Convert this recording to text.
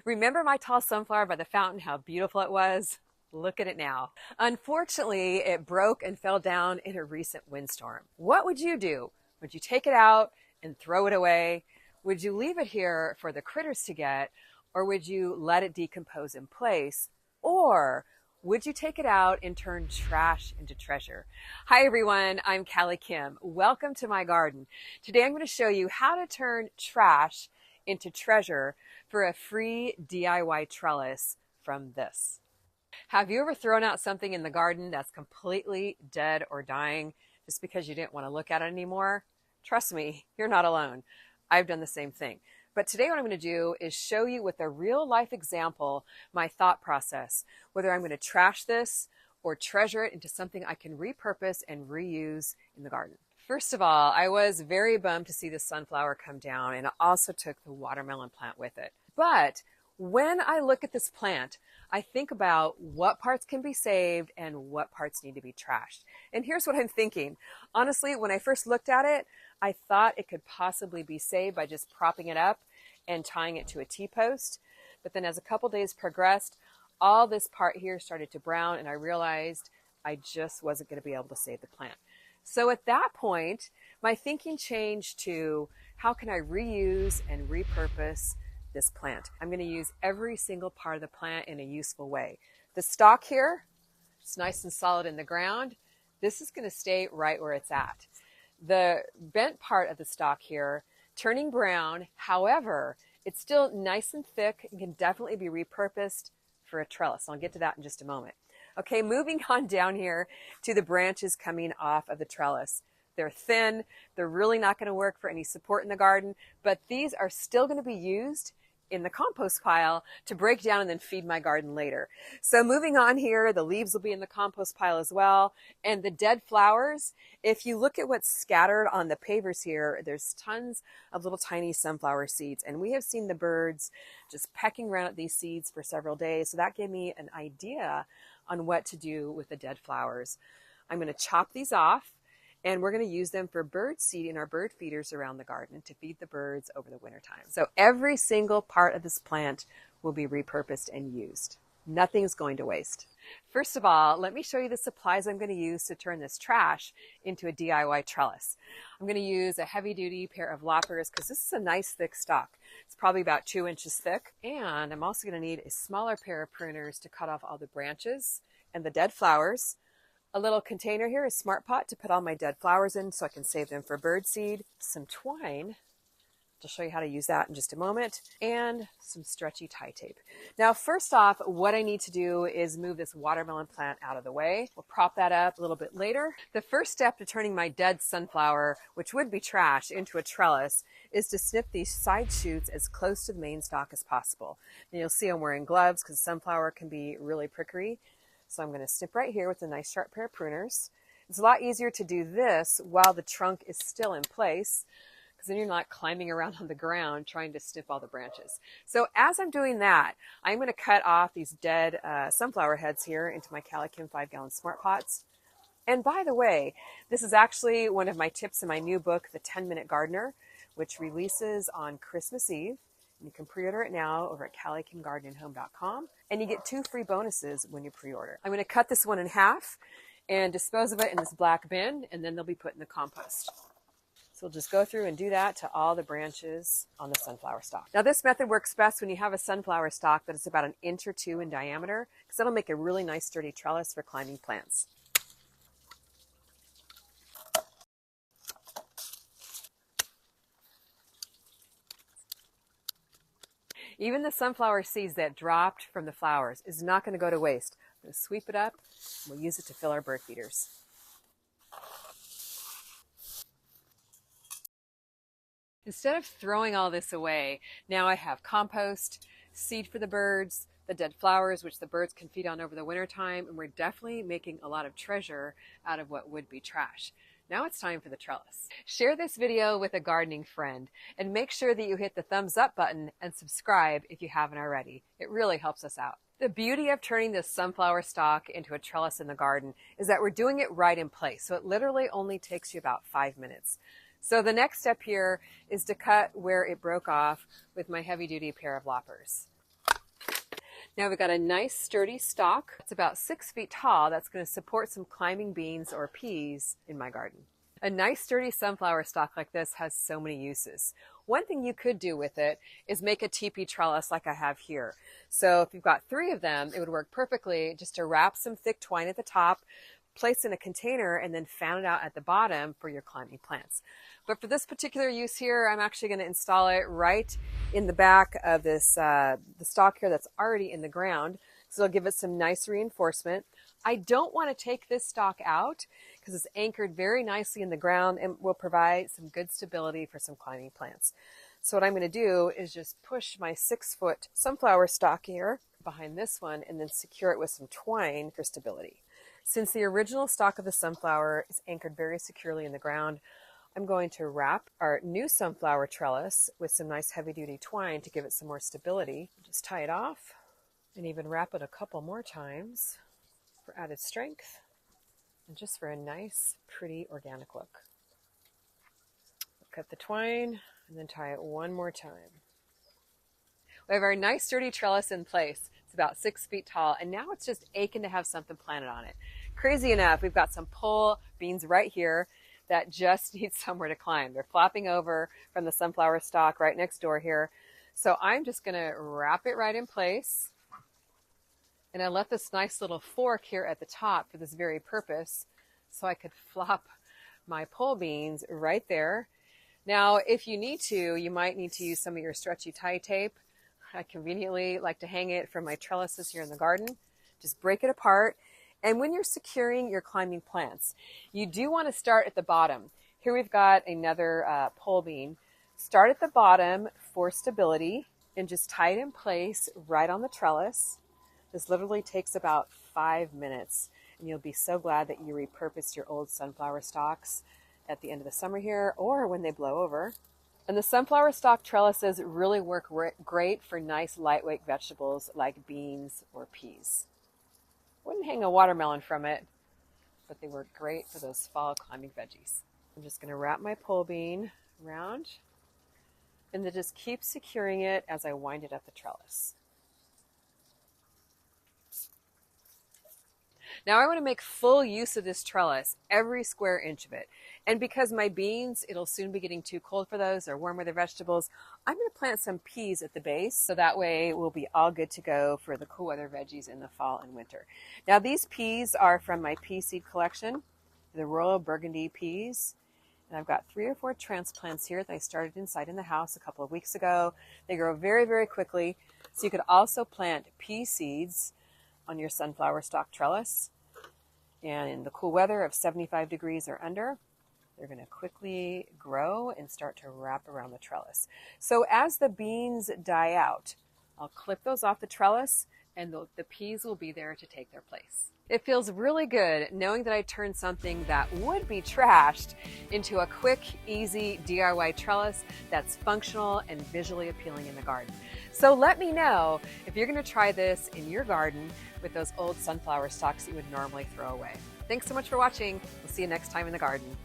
Remember my tall sunflower by the fountain, how beautiful it was? Look at it now. Unfortunately, it broke and fell down in a recent windstorm. What would you do? Would you take it out and throw it away? Would you leave it here for the critters to get, or would you let it decompose in place? Or would you take it out and turn trash into treasure? Hi everyone, I'm CaliKim. Welcome to my garden. Today I'm going to show you how to turn trash into treasure for a free DIY trellis from this. Have you ever thrown out something in the garden that's completely dead or dying just because you didn't want to look at it anymore? Trust me, you're not alone. I've done the same thing. But today what I'm going to do is show you with a real life example my thought process, whether I'm going to trash this or treasure it into something I can repurpose and reuse in the garden. First of all, I was very bummed to see the sunflower come down, and I also took the watermelon plant with it. But when I look at this plant, I think about what parts can be saved and what parts need to be trashed. And here's what I'm thinking. Honestly, when I first looked at it, I thought it could possibly be saved by just propping it up and tying it to a T-post. But then as a couple days progressed, all this part here started to brown, and I realized I just wasn't going to be able to save the plant. So at that point, my thinking changed to how can I reuse and repurpose this plant? I'm going to use every single part of the plant in a useful way. The stalk here, it's nice and solid in the ground. This is going to stay right where it's at. The bent part of the stalk here, turning brown, however, it's still nice and thick and can definitely be repurposed for a trellis. I'll get to that in just a moment. Okay, moving on down here to the branches coming off of the trellis. They're thin, they're really not going to work for any support in the garden, but these are still going to be used in the compost pile to break down and then feed my garden later. So moving on here, the leaves will be in the compost pile as well. And the dead flowers, if you look at what's scattered on the pavers here, there's tons of little tiny sunflower seeds. And we have seen the birds just pecking around at these seeds for several days. So that gave me an idea on what to do with the dead flowers. I'm going to chop these off, and we're going to use them for bird seed in our bird feeders around the garden to feed the birds over the wintertime. So every single part of this plant will be repurposed and used. Nothing's going to waste. First of all, let me show you the supplies I'm going to use to turn this trash into a DIY trellis. I'm going to use a heavy-duty pair of loppers because this is a nice thick stalk. It's probably about 2 inches thick. And I'm also going to need a smaller pair of pruners to cut off all the branches and the dead flowers. A little container here, a smart pot to put all my dead flowers in so I can save them for bird seed. Some twine. I'll show you how to use that in just a moment. And some stretchy tie tape. Now, first off, what I need to do is move this watermelon plant out of the way. We'll prop that up a little bit later. The first step to turning my dead sunflower, which would be trash, into a trellis is to snip these side shoots as close to the main stalk as possible. And you'll see I'm wearing gloves because sunflower can be really prickly. So I'm going to snip right here with a nice sharp pair of pruners. It's a lot easier to do this while the trunk is still in place, because then you're not climbing around on the ground trying to snip all the branches. So as I'm doing that, I'm going to cut off these dead sunflower heads here into my CaliKim 5-gallon smart pots. And by the way, this is actually one of my tips in my new book, The 10-Minute Gardener, which releases on Christmas Eve. You can pre-order it now over at CaliKimGardenandHome.com, and you get 2 free bonuses when you pre-order. I'm going to cut this one in half and dispose of it in this black bin, and then they'll be put in the compost. So we'll just go through and do that to all the branches on the sunflower stalk. Now this method works best when you have a sunflower stalk that is about 1 inch or 2 in diameter, because that'll make a really nice sturdy trellis for climbing plants. Even the sunflower seeds that dropped from the flowers is not going to go to waste. I'm going to sweep it up, and we'll use it to fill our bird feeders. Instead of throwing all this away, now I have compost, seed for the birds, the dead flowers, which the birds can feed on over the wintertime, and we're definitely making a lot of treasure out of what would be trash. Now it's time for the trellis. Share this video with a gardening friend and make sure that you hit the thumbs up button and subscribe if you haven't already. It really helps us out. The beauty of turning this sunflower stalk into a trellis in the garden is that we're doing it right in place. So it literally only takes you about 5 minutes. So the next step here is to cut where it broke off with my heavy duty pair of loppers. Now we've got a nice sturdy stalk. It's about 6 feet tall. That's going to support some climbing beans or peas in my garden. A nice sturdy sunflower stalk like this has so many uses. One thing you could do with it is make a teepee trellis like I have here. So if you've got 3 of them, it would work perfectly just to wrap some thick twine at the top, place in a container, and then fan it out at the bottom for your climbing plants. But for this particular use here, I'm actually going to install it right in the back of this the stalk here that's already in the ground. So it'll give it some nice reinforcement. I don't want to take this stalk out because it's anchored very nicely in the ground and will provide some good stability for some climbing plants. So what I'm going to do is just push my 6-foot sunflower stalk here behind this one and then secure it with some twine for stability. Since the original stalk of the sunflower is anchored very securely in the ground, I'm going to wrap our new sunflower trellis with some nice heavy-duty twine to give it some more stability. Just tie it off and even wrap it a couple more times for added strength and just for a nice, pretty, organic look. Cut the twine and then tie it one more time. We have our nice, sturdy trellis in place. It's about 6 feet tall, and now it's just aching to have something planted on it. Crazy enough, we've got some pole beans right here that just need somewhere to climb. They're flopping over from the sunflower stalk right next door here. So I'm just going to wrap it right in place. And I left this nice little fork here at the top for this very purpose, so I could flop my pole beans right there. Now, if you need to, you might need to use some of your stretchy tie tape. I conveniently like to hang it from my trellises here in the garden. Just break it apart. And when you're securing your climbing plants, you do want to start at the bottom. Here we've got another pole bean. Start at the bottom for stability and just tie it in place right on the trellis. This literally takes about 5 minutes, and you'll be so glad that you repurposed your old sunflower stalks at the end of the summer here or when they blow over. And the sunflower stalk trellises really work great for nice lightweight vegetables like beans or peas. Wouldn't hang a watermelon from it, but they work great for those fall climbing veggies. I'm just going to wrap my pole bean around and then just keep securing it as I wind it up the trellis. Now I want to make full use of this trellis, every square inch of it. And because my beans, it'll soon be getting too cold for those or warm weather vegetables, I'm going to plant some peas at the base. So that way we'll be all good to go for the cool weather veggies in the fall and winter. Now these peas are from my pea seed collection, the Royal Burgundy peas. And I've got 3 or 4 transplants here that I started inside in the house a couple of weeks ago. They grow very, very quickly. So you could also plant pea seeds on your sunflower stalk trellis. And in the cool weather of 75 degrees or under, they're going to quickly grow and start to wrap around the trellis. So as the beans die out, I'll clip those off the trellis and the peas will be there to take their place. It feels really good knowing that I turned something that would be trashed into a quick, easy DIY trellis that's functional and visually appealing in the garden. So let me know if you're going to try this in your garden with those old sunflower stalks that you would normally throw away. Thanks so much for watching. We'll see you next time in the garden.